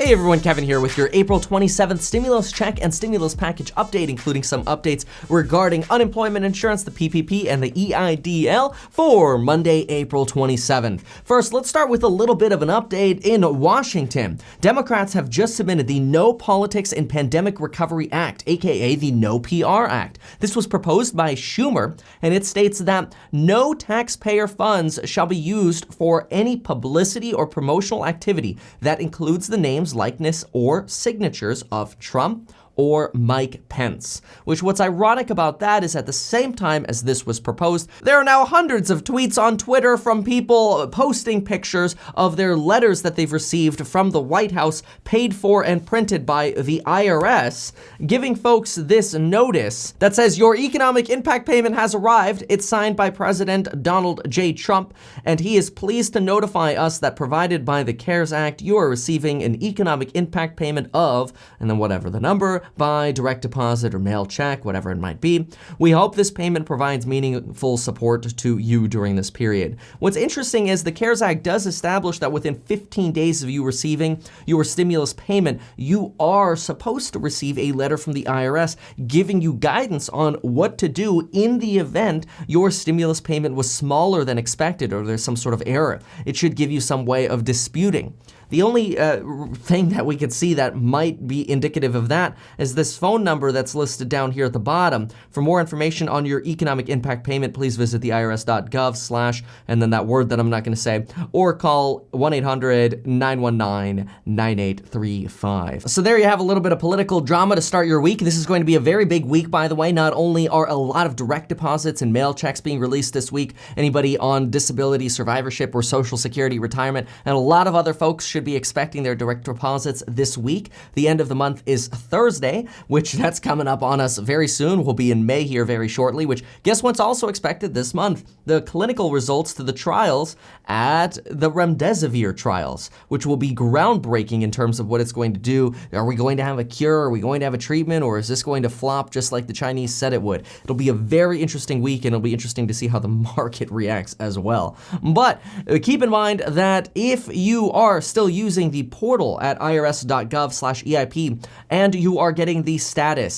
Hey everyone, Kevin here with your April 27th stimulus check and stimulus package update, including some updates regarding unemployment insurance, the PPP, and the EIDL for Monday, April 27th. First, let's start with a little bit of an update in Washington. Democrats have just submitted the No Politics in Pandemic Recovery Act, aka the No PR Act. This was proposed by Schumer, and it states that no taxpayer funds shall be used for any publicity or promotional activity that includes the names, likeness, or signatures of Trump or Mike Pence. What's ironic about that is at the same time as this was proposed, there are now hundreds of tweets on Twitter from people posting pictures of their letters that they've received from the White House, paid for and printed by the IRS, giving folks this notice that says your economic impact payment has arrived. It's signed by President Donald J. Trump, and he is pleased to notify us that provided by the CARES Act, you are receiving an economic impact payment of, and then whatever the number, by direct deposit or mail check, whatever it might be. We hope this payment provides meaningful support to you during this period. What's interesting is the CARES Act does establish that within 15 days of you receiving your stimulus payment, you are supposed to receive a letter from the IRS giving you guidance on what to do in the event your stimulus payment was smaller than expected or there's some sort of error. It should give you some way of disputing. The only thing that we could see that might be indicative of that is this phone number that's listed down here at the bottom. For more information on your economic impact payment, please visit the IRS.gov/ and then that word that I'm not going to say, or call 1-800-919-9835. So there you have a little bit of political drama to start your week. This is going to be a very big week, by the way. Not only are a lot of direct deposits and mail checks being released this week, anybody on disability survivorship or Social Security retirement, and a lot of other folks should be expecting their direct deposits this week. The end of the month is Thursday, which that's coming up on us very soon. We'll be in May here very shortly, which guess what's also expected this month? The clinical results to the trials at the remdesivir trials, which will be groundbreaking in terms of what it's going to do. Are we going to have a cure? Are we going to have a treatment? Or is this going to flop just like the Chinese said it would? It'll be a very interesting week, and it'll be interesting to see how the market reacts as well. But keep in mind that if you are still using the portal at IRS.gov/EIP and you are getting the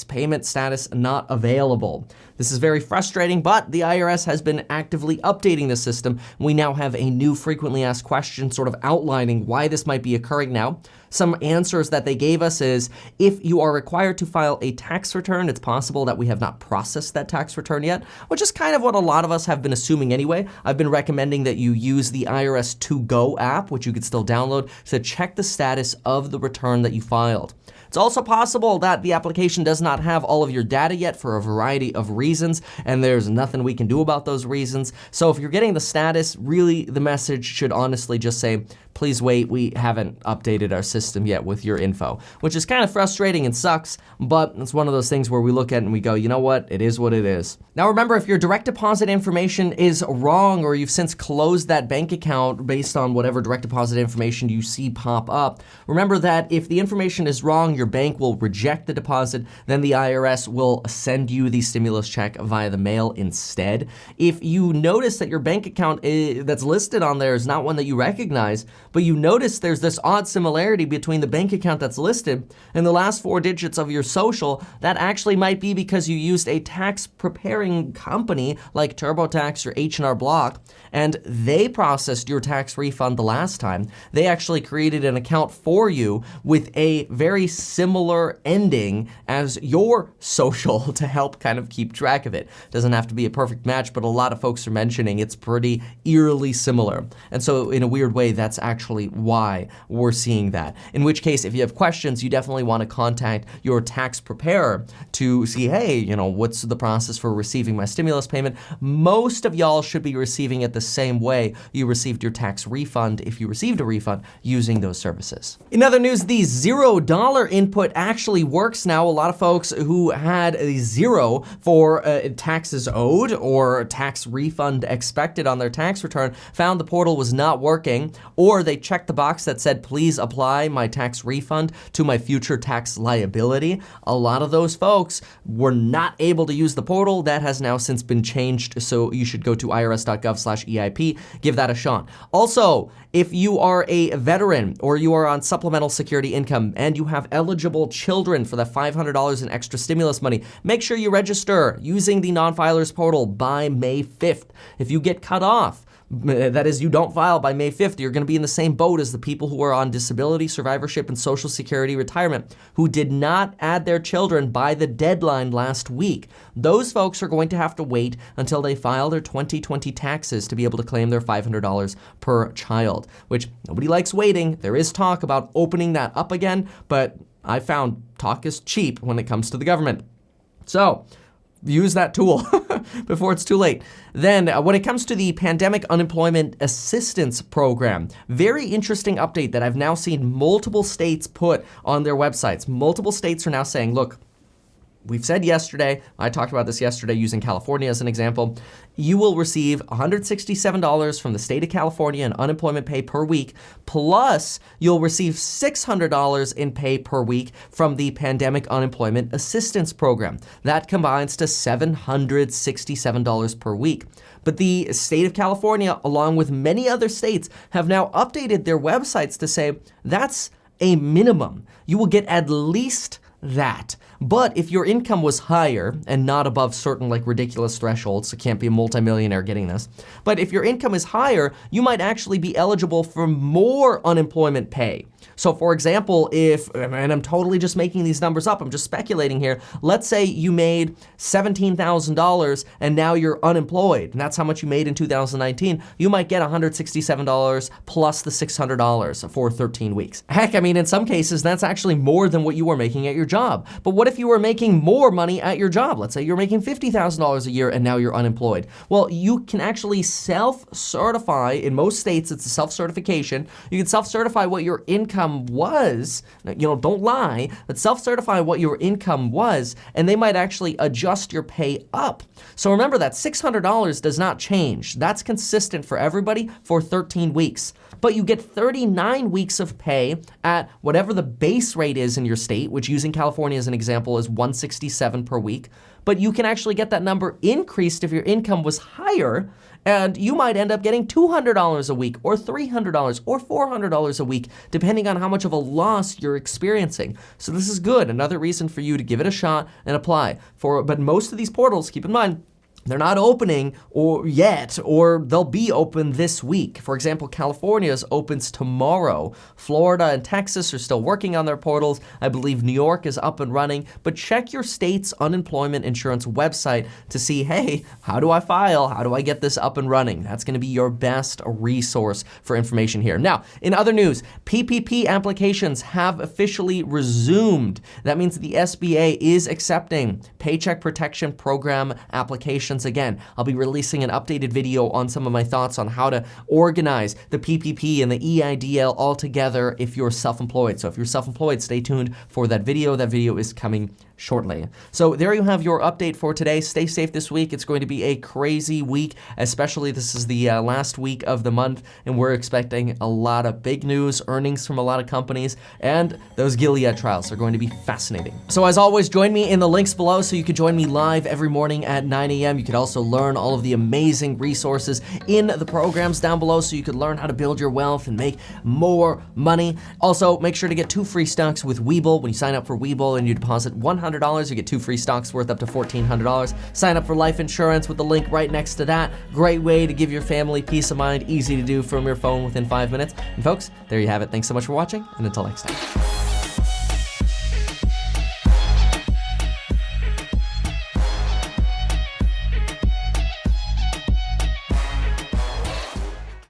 payment status not available. This is very frustrating, but the IRS has been actively updating the system. We now have a new frequently asked question sort of outlining why this might be occurring now. Some answers that they gave us is, if you are required to file a tax return, it's possible that we have not processed that tax return yet, which is kind of what a lot of us have been assuming anyway. I've been recommending that you use the IRS.gov app, which you could still download, to check the status of the return that you filed. It's also possible that the application does not have all of your data yet for a variety of reasons, and there's nothing we can do about those reasons. So if you're getting the status, really the message should honestly just say, please wait, we haven't updated our system yet with your info, which is kind of frustrating and sucks, but it's one of those things where we look at it and we go, you know what, it is what it is. Now remember, if your direct deposit information is wrong or you've since closed that bank account based on whatever direct deposit information you see pop up, remember that if the information is wrong, your bank will reject the deposit, then the IRS will send you the stimulus check via the mail instead. If you notice that your bank account that's listed on there is not one that you recognize, but you notice there's this odd similarity between the bank account that's listed and the last 4 digits of your social, that actually might be because you used a tax preparing company like TurboTax or H&R Block, and they processed your tax refund the last time. They actually created an account for you with a very similar ending as your social to help kind of keep track of it. Doesn't have to be a perfect match, but a lot of folks are mentioning it's pretty eerily similar. And so in a weird way, that's actually why we're seeing that. In which case, if you have questions, you definitely want to contact your tax preparer to see, hey, what's the process for receiving my stimulus payment? Most of y'all should be receiving it the same way you received your tax refund if you received a refund using those services. In other news, the $0 input actually works now. A lot of folks who had a 0 for taxes owed or tax refund expected on their tax return found the portal was not working, or they they checked the box that said, please apply my tax refund to my future tax liability. A lot of those folks were not able to use the portal. That has now since been changed, so you should go to IRS.gov/EIP, give that a shot. Also, if you are a veteran or you are on supplemental security income and you have eligible children for the $500 in extra stimulus money, make sure you register using the non-filers portal by May 5th. If you get cut off, that is, you don't file by May 5th, you're going to be in the same boat as the people who are on disability, survivorship, and Social Security retirement who did not add their children by the deadline last week. Those folks are going to have to wait until they file their 2020 taxes to be able to claim their $500 per child, which nobody likes waiting. There is talk about opening that up again, but I found talk is cheap when it comes to the government. So, use that tool before it's too late. Then when it comes to the Pandemic Unemployment Assistance Program, very interesting update that I've now seen multiple states put on their websites. Multiple states are now saying, look, we've said yesterday, I talked about this yesterday using California as an example, you will receive $167 from the state of California in unemployment pay per week, plus you'll receive $600 in pay per week from the Pandemic Unemployment Assistance Program. That combines to $767 per week. But the state of California, along with many other states, have now updated their websites to say that's a minimum. You will get at least that. But if your income was higher and not above certain ridiculous thresholds, so can't be a multimillionaire getting this, but if your income is higher, you might actually be eligible for more unemployment pay. So for example, if, and I'm totally just making these numbers up, I'm just speculating here, let's say you made $17,000 and now you're unemployed, and that's how much you made in 2019, you might get $167 plus the $600 for 13 weeks. Heck, I mean, in some cases, that's actually more than what you were making at your job. But what if you were making more money at your job? Let's say you're making $50,000 a year and now you're unemployed. Well, you can actually self-certify. In most states, it's a self-certification. You can self-certify what your income was, don't lie, but self-certify what your income was, and they might actually adjust your pay up. So remember that $600 does not change. That's consistent for everybody for 13 weeks. But you get 39 weeks of pay at whatever the base rate is in your state, which using California as an example is $167 per week. But you can actually get that number increased if your income was higher, and you might end up getting $200 a week or $300 or $400 a week, depending on how much of a loss you're experiencing. So this is good. Another reason for you to give it a shot and apply for. But most of these portals, keep in mind, they're not opening or they'll be open this week. For example, California's opens tomorrow. Florida and Texas are still working on their portals. I believe New York is up and running. But check your state's unemployment insurance website to see, hey, how do I file? How do I get this up and running? That's going to be your best resource for information here. Now, in other news, PPP applications have officially resumed. That means the SBA is accepting Paycheck Protection Program applications again. I'll be releasing an updated video on some of my thoughts on how to organize the PPP and the EIDL all together if you're self-employed. So if you're self-employed, stay tuned for that video. That video is coming shortly. So there you have your update for today. Stay safe this week. It's going to be a crazy week, especially this is the last week of the month, and we're expecting a lot of big news, earnings from a lot of companies, and those Gilead trials are going to be fascinating. So as always, join me in the links below so you can join me live every morning at 9 a.m. You could also learn all of the amazing resources in the programs down below so you could learn how to build your wealth and make more money. Also, make sure to get 2 free stocks with Webull. When you sign up for Webull and you deposit $100, you get 2 free stocks worth up to $1,400. Sign up for life insurance with the link right next to that. Great way to give your family peace of mind, easy to do from your phone within 5 minutes. And folks, there you have it. Thanks so much for watching, and until next time.